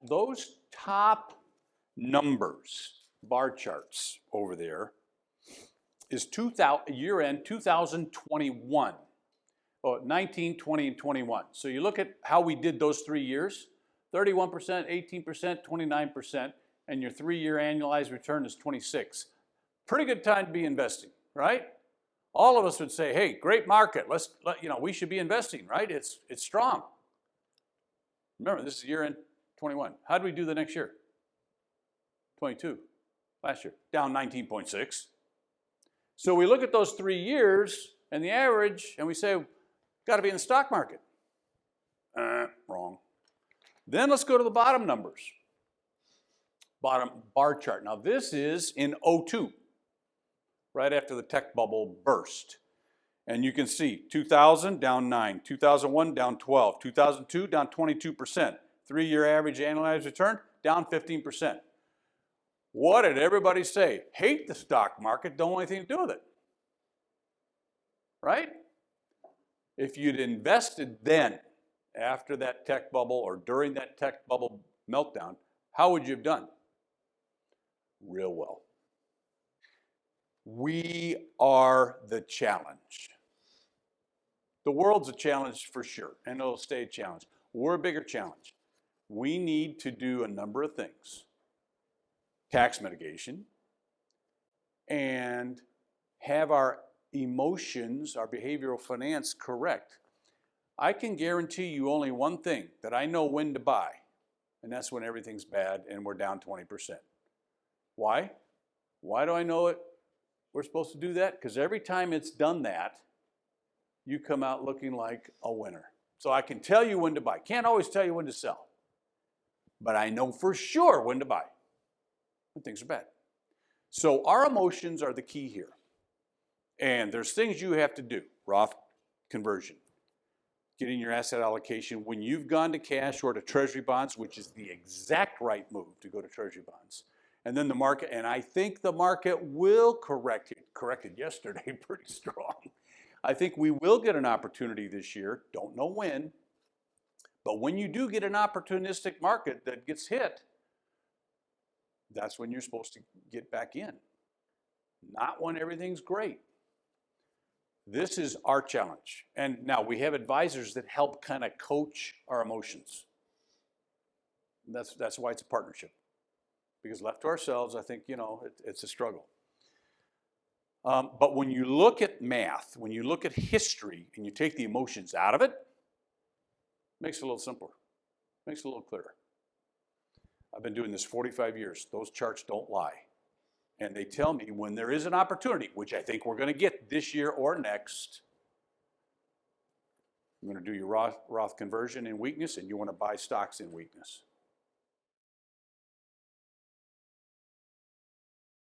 those top numbers, bar charts over there, is year-end 2021. Oh, 19, 20, and 21. So you look at how we did those 3 years, 31%, 18%, 29%, and your 3-year annualized return is 26. Pretty good time to be investing, right? All of us would say, hey, great market. We should be investing, right? It's strong. Remember, this is year-end 21. How did we do the next year? 22, last year, down 19.6. So we look at those 3 years and the average, and we say, got to be in the stock market. Wrong. Then let's go to the bottom numbers. Bottom bar chart. Now this is in 02, right after the tech bubble burst. And you can see 2000 down 9, 2001 down 12, 2002 down 22%. 3-year average annualized return down 15%. What did everybody say? Hate the stock market, don't want anything to do with it. Right? If you'd invested then, after that tech bubble or during that tech bubble meltdown, how would you have done? Real well. We are the challenge. The world's a challenge for sure, and it'll stay a challenge. We're a bigger challenge. We need to do a number of things. Tax mitigation, and have our emotions, our behavioral finance correct. I can guarantee you only one thing, that I know when to buy, and that's when everything's bad and we're down 20%. Why? Why do I know it? We're supposed to do that? Because every time it's done that, you come out looking like a winner. So I can tell you when to buy. Can't always tell you when to sell, but I know for sure when to buy when things are bad. So our emotions are the key here. And there's things you have to do. Roth conversion, getting your asset allocation. When you've gone to cash or to treasury bonds, which is the exact right move to go to treasury bonds. And then the market, and I think the market will correct it. Corrected yesterday pretty strong. I think we will get an opportunity this year. Don't know when. But when you do get an opportunistic market that gets hit, that's when you're supposed to get back in. Not when everything's great. This is our challenge. And now we have advisors that help kind of coach our emotions. That's why it's a partnership. Because left to ourselves, I think, it's a struggle. But when you look at math, when you look at history, and you take the emotions out of it, it makes it a little simpler. It makes it a little clearer. I've been doing this 45 years. Those charts don't lie. And they tell me when there is an opportunity, which I think we're going to get this year or next, you're going to do your Roth conversion in weakness, and you want to buy stocks in weakness.